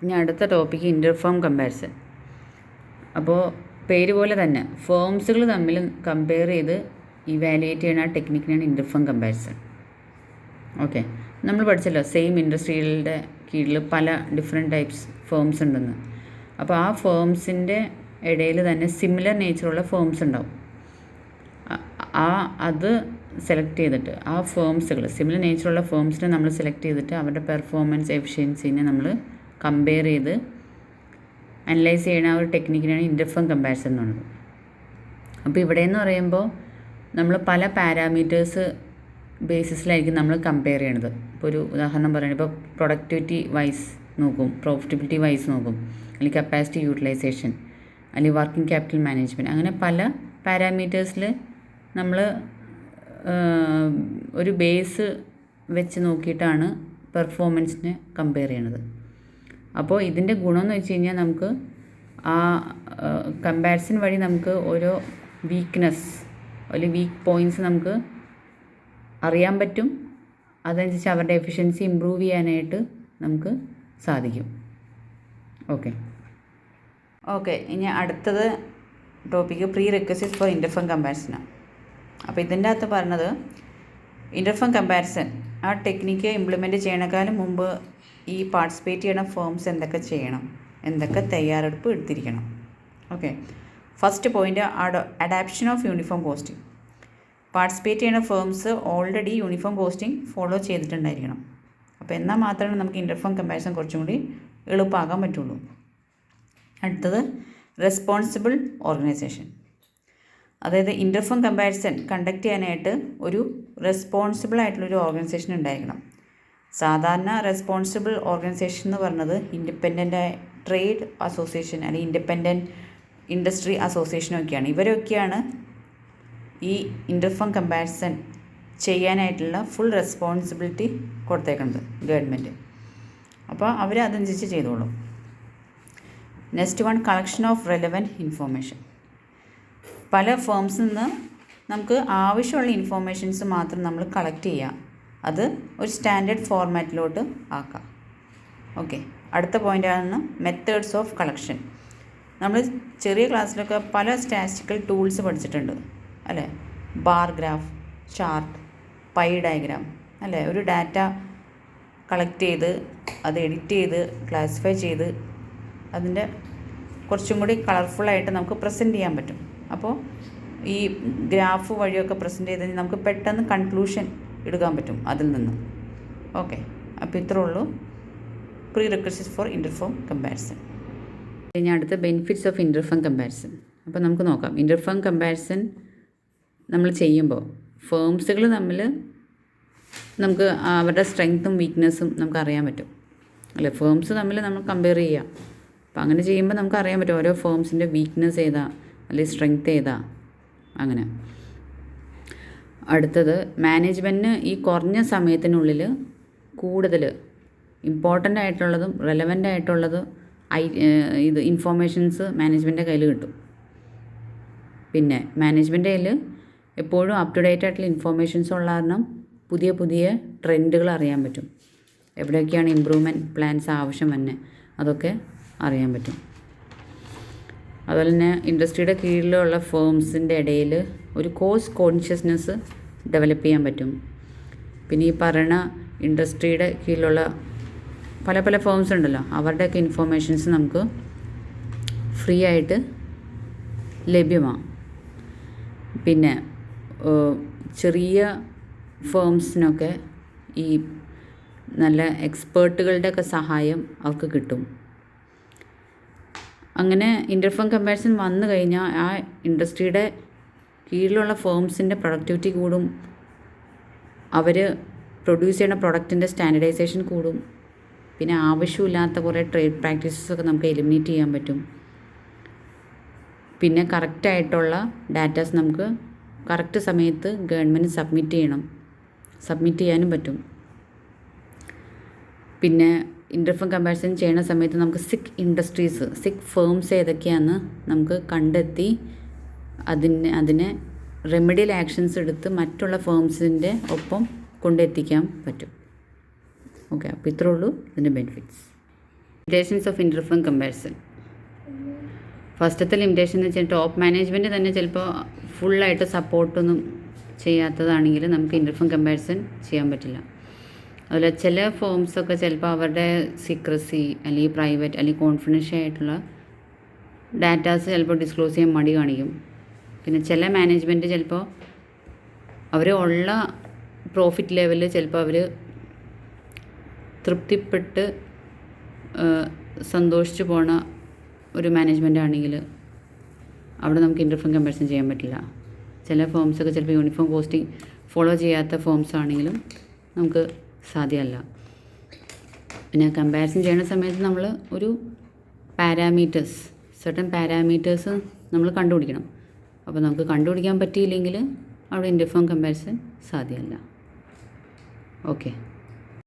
ഇനി അടുത്ത topic ഇൻ്റർഫേം comparison. അപ്പോൾ പേര് പോലെ തന്നെ ഫേംസുകൾ തമ്മിൽ കമ്പയർ ചെയ്ത് ഇവാലുവേറ്റ് ചെയ്യുന്ന ആ ടെക്നിക്കിനാണ് ഇൻ്റർഫേം കമ്പാരിസൺ. ഓക്കെ, നമ്മൾ പഠിച്ചല്ലോ സെയിം ഇൻഡസ്ട്രികളുടെ കീഴിൽ പല ഡിഫറെൻറ്റ് ടൈപ്സ് ഫേംസ് ഉണ്ടെന്ന്. അപ്പോൾ ആ ഫേംസിൻ്റെ ഇടയിൽ തന്നെ സിമിലർ നേച്ചറുള്ള ഫേംസ് ഉണ്ടാവും. അത് സെലക്ട് ചെയ്തിട്ട് ആ ഫേംസുകൾ സിമിലർ നേച്ചറുള്ള ഫേംസിനെ നമ്മൾ സെലക്ട് ചെയ്തിട്ട് അവരുടെ പെർഫോമൻസ് എഫിഷ്യൻസിനെ നമ്മൾ കമ്പയർ ചെയ്ത് അനലൈസ് ചെയ്യുന്ന ആ ഒരു ടെക്നിക്കിനാണ് ഇൻ്റർഫേം കമ്പാരിസൺ എന്ന് പറയുന്നത്. അപ്പോൾ ഇവിടെ എന്ന് പറയുമ്പോൾ നമ്മൾ പല പാരാമീറ്റേഴ്സ് ബേസിസിലായിരിക്കും നമ്മൾ കമ്പയർ ചെയ്യണത്. ഇപ്പോൾ ഒരു ഉദാഹരണം പറയുന്നത്, ഇപ്പോൾ പ്രൊഡക്ടിവിറ്റി വൈസ് നോക്കും, പ്രോഫിറ്റബിലിറ്റി വൈസ് നോക്കും, അല്ലെങ്കിൽ കപ്പാസിറ്റി യൂട്ടിലൈസേഷൻ, അല്ലെങ്കിൽ വർക്കിംഗ് ക്യാപിറ്റൽ മാനേജ്മെൻറ്റ്, അങ്ങനെ പല പാരാമീറ്റേഴ്സിൽ നമ്മൾ ഒരു ബേസ് വെച്ച് നോക്കിയിട്ടാണ് പെർഫോമൻസിനെ കമ്പയർ ചെയ്യണത്. അപ്പോൾ ഇതിൻ്റെ ഗുണമെന്ന് വെച്ച് കഴിഞ്ഞാൽ നമുക്ക് ആ കമ്പാരിസൺ വഴി നമുക്ക് ഓരോ വീക്ക്നെസ് അല്ലെങ്കിൽ വീക്ക് പോയിൻറ്റ്സ് നമുക്ക് അറിയാൻ പറ്റും. അതനുസരിച്ച് അവരുടെ എഫിഷ്യൻസി ഇമ്പ്രൂവ് ചെയ്യാനായിട്ട് നമുക്ക് സാധിക്കും. ഓക്കെ, ഇനി അടുത്തത് topic prerequisites for interfirm കമ്പാരിസനാണ്. അപ്പോൾ ഇതിൻ്റെ അകത്ത് പറഞ്ഞത് ഇൻ്റർഫേം കമ്പാരിസൺ ആ ടെക്നിക്ക് ഇംപ്ലിമെൻറ്റ് ചെയ്യണേക്കാളും മുമ്പ് ഈ പാർട്ടിസിപ്പേറ്റ് ചെയ്യണ ഫേംസ് എന്തൊക്കെ ചെയ്യണം, എന്തൊക്കെ തയ്യാറെടുപ്പ് എടുത്തിരിക്കണം. Okay, first point adoption of uniform costing. Participate ചെയ്യുന്ന firms already uniform costing follow ചെയ്തിട്ടുണ്ടായിരിക്കണം. അപ്പോൾ എന്നാൽ മാത്രമേ നമുക്ക് ഇൻ്റർഫേം കമ്പാരിസൺ കുറച്ചും കൂടി എളുപ്പമാക്കാൻ പറ്റുള്ളൂ. അടുത്തത് റെസ്പോൺസിബിൾ ഓർഗനൈസേഷൻ. അതായത് ഇൻ്റർഫേം കമ്പാരിസൺ കണ്ടക്ട് ചെയ്യാനായിട്ട് ഒരു റെസ്പോൺസിബിൾ ആയിട്ടുള്ളൊരു ഓർഗനൈസേഷൻ ഉണ്ടായിരിക്കണം. സാധാരണ റെസ്പോൺസിബിൾ ഓർഗനൈസേഷൻ എന്ന് പറഞ്ഞത് ഇൻഡിപെൻഡൻ്റ് ട്രേഡ് അസോസിയേഷൻ അല്ലെങ്കിൽ ഇൻഡിപെൻഡൻറ്റ് ഇൻഡസ്ട്രി അസോസിയേഷനൊക്കെയാണ്. ഇവരൊക്കെയാണ് ഈ ഇൻ്റർഫേം കമ്പാരിസൺ ചെയ്യാനായിട്ടുള്ള ഫുൾ റെസ്പോൺസിബിലിറ്റി കൊടുത്തേക്കുന്നത് ഗവൺമെൻറ്. അപ്പോൾ അവർ അതനുസരിച്ച് ചെയ്തോളും. Next one, collection of relevant information. പല ഫേംസിൽ നിന്ന് നമുക്ക് ആവശ്യമുള്ള ഇൻഫോർമേഷൻസ് മാത്രം നമ്മൾ കളക്ട് ചെയ്യുക, അത് ഒരു സ്റ്റാൻഡേർഡ് ഫോർമാറ്റിലോട്ട് ആക്കാം. ഓക്കെ, അടുത്ത പോയിൻ്റാണ് മെത്തേഡ്സ് ഓഫ് കളക്ഷൻ. നമ്മൾ ചെറിയ ക്ലാസ്സിലൊക്കെ പല സ്റ്റാറ്റിസ്റ്റിക്കൽ ടൂൾസ് പഠിച്ചിട്ടുണ്ട് അല്ലേ? Bar graph, chart, pi diagram അല്ലേ? ഒരു ഡാറ്റ കളക്ട് ചെയ്ത് അത് എഡിറ്റ് ചെയ്ത് ക്ലാസിഫൈ ചെയ്ത് അതിൻ്റെ കുറച്ചും കൂടി കളർഫുള്ളായിട്ട് നമുക്ക് പ്രസൻറ്റ് ചെയ്യാൻ പറ്റും. അപ്പോൾ ഈ ഗ്രാഫ് വഴിയൊക്കെ പ്രസൻറ്റ് ചെയ്ത് നമുക്ക് പെട്ടെന്ന് കൺക്ലൂഷൻ എടുക്കാൻ പറ്റും അതിൽ നിന്ന്. ഓക്കെ, അപ്പോൾ ഇത്രേ ഉള്ളൂ പ്രീ റിക്വസിറ്റ്സ് ഫോർ ഇൻ്റർഫേം കമ്പാരിസൺ. ഇനി അടുത്ത ബെനിഫിറ്റ്സ് ഓഫ് ഇൻ്റർഫേം കമ്പാരിസൺ. അപ്പോൾ നമുക്ക് നോക്കാം. ഇൻ്റർഫേം കമ്പാരിസൺ നമ്മൾ ചെയ്യുമ്പോൾ ഫേംസുകൾ തമ്മിൽ നമുക്ക് അവരുടെ സ്ട്രെങ്ത്തും വീക്ക്നെസ്സും നമുക്ക് അറിയാൻ പറ്റും അല്ലേ? ഫേംസ് തമ്മിൽ നമ്മൾ കമ്പയർ ചെയ്യാം. അപ്പോൾ അങ്ങനെ ചെയ്യുമ്പോൾ നമുക്ക് അറിയാൻ പറ്റും ഓരോ ഫേംസിൻ്റെ വീക്ക്നെസ് ഏതാ അല്ലെങ്കിൽ സ്ട്രെങ്ത്ത് ഏതാ അങ്ങനെ. അടുത്തത് മാനേജ്മെൻറ്റിന് ഈ കുറഞ്ഞ സമയത്തിനുള്ളിൽ കൂടുതൽ ഇമ്പോർട്ടൻ്റ് ആയിട്ടുള്ളതും റെലവൻ്റ് ആയിട്ടുള്ളതും ഇത് ഇൻഫോർമേഷൻസ് മാനേജ്മെൻറ്റിൻ്റെ കയ്യിൽ കിട്ടും. പിന്നെ മാനേജ്മെൻറ്റിൻ്റെ കയ്യിൽ എപ്പോഴും അപ് ടു ഡേറ്റ് ആയിട്ടുള്ള ഇൻഫോർമേഷൻസ് ഉള്ള കാരണം പുതിയ പുതിയ ട്രെൻഡുകൾ അറിയാൻ പറ്റും. എവിടെയൊക്കെയാണ് ഇമ്പ്രൂവ്മെൻറ്റ് പ്ലാൻസ് ആവശ്യം തന്നെ അതൊക്കെ അറിയാൻ പറ്റും. അതുപോലെ തന്നെ ഇൻഡസ്ട്രിയുടെ കീഴിലുള്ള ഫേംസിൻ്റെ ഇടയിൽ ഒരു കോസ്റ്റ് കോൺഷ്യസ്നെസ് ഡെവലപ്പ് ചെയ്യാൻ പറ്റും. പിന്നെ ഈ പറയുന്ന ഇൻഡസ്ട്രിയുടെ കീഴിലുള്ള പല പല ഫേംസ് ഉണ്ടല്ലോ, അവരുടെയൊക്കെ ഇൻഫോർമേഷൻസ് നമുക്ക് ഫ്രീ ആയിട്ട് ലഭ്യമാണ്. പിന്നെ ചെറിയ ഫേംസിനൊക്കെ ഈ നല്ല എക്സ്പേർട്ടുകളുടെയൊക്കെ സഹായം അവർക്ക് കിട്ടും. അങ്ങനെ ഇൻ്റർഫേം കമ്പാരിസൺ വന്നു കഴിഞ്ഞാൽ ആ ഇൻഡസ്ട്രിയുടെ കീഴിലുള്ള ഫേംസിൻ്റെ പ്രൊഡക്ടിവിറ്റി കൂടും, അവർ പ്രൊഡ്യൂസ് ചെയ്യുന്ന പ്രൊഡക്റ്റിൻ്റെ സ്റ്റാൻഡർഡൈസേഷൻ കൂടും. പിന്നെ ആവശ്യമില്ലാത്ത കുറേ ട്രേഡ് പ്രാക്ടീസസൊക്കെ നമുക്ക് എലിമിനേറ്റ് ചെയ്യാൻ പറ്റും. പിന്നെ കറക്റ്റായിട്ടുള്ള ഡാറ്റാസ് നമുക്ക് കറക്റ്റ് സമയത്ത് ഗവൺമെൻറ് സബ്മിറ്റ് ചെയ്യാനും പറ്റും. പിന്നെ ഇൻ്റർഫേം കമ്പാരിസൺ ചെയ്യുന്ന സമയത്ത് നമുക്ക് സിക്ക് ഫേംസ് ഏതൊക്കെയാണെന്ന് നമുക്ക് കണ്ടെത്തി അതിനെ റെമഡിയൽ ആക്ഷൻസ് എടുത്ത് മറ്റുള്ള ഫേംസിൻ്റെ ഒപ്പം കൊണ്ടെത്തിക്കാൻ പറ്റും. ഓക്കെ, അപ്പോൾ ഇത്രേ ഉള്ളൂ ഇതിൻ്റെ benefits. Limitations of interfirm comparison. ഫസ്റ്റത്തെ ലിമിറ്റേഷൻ എന്ന് വെച്ചാൽ ടോപ്പ് മാനേജ്മെൻറ്റ് തന്നെ ചിലപ്പോൾ ഫുള്ളായിട്ട് സപ്പോർട്ടൊന്നും ചെയ്യാത്തതാണെങ്കിൽ നമുക്ക് ഇൻ്റർഫേം കമ്പാരിസൺ ചെയ്യാൻ പറ്റില്ല. അതുപോലെ ചില ഫോംസൊക്കെ ചിലപ്പോൾ അവരുടെ സീക്രസി അല്ലെങ്കിൽ പ്രൈവറ്റ് അല്ലെങ്കിൽ കോൺഫിഡൻഷ്യൽ ആയിട്ടുള്ള ഡാറ്റാസ് ചിലപ്പോൾ ഡിസ്ക്ലോസ് ചെയ്യാൻ മടി കാണിക്കും. പിന്നെ ചില മാനേജ്മെൻറ്റ് ചിലപ്പോൾ അവർ ഉള്ള പ്രോഫിറ്റ് ലെവലിൽ ചിലപ്പോൾ അവർ തൃപ്തിപ്പെട്ട് സന്തോഷിച്ച് പോണ ഒരു മാനേജ്മെൻ്റ് ആണെങ്കിൽ അവിടെ നമുക്ക് ഇൻ്റർഫേം കമ്പാരിസൺ ചെയ്യാൻ പറ്റില്ല. ചില ഫോംസൊക്കെ ചിലപ്പോൾ യൂണിഫോം കോസ്റ്റിംഗ് ഫോളോ ചെയ്യാത്ത ഫോംസ് ആണെങ്കിലും നമുക്ക് സാധ്യമല്ല. പിന്നെ കമ്പാരിസൺ ചെയ്യുന്ന സമയത്ത് നമ്മൾ ഒരു സർട്ടൻ പാരാമീറ്റേഴ്സ് നമ്മൾ കണ്ടുപിടിക്കണം. അപ്പോൾ നമുക്ക് കണ്ടുപിടിക്കാൻ പറ്റിയില്ലെങ്കിൽ അവിടെ ഇൻ്റർഫേം കമ്പാരിസൺ സാധ്യമല്ല. ഓക്കെ.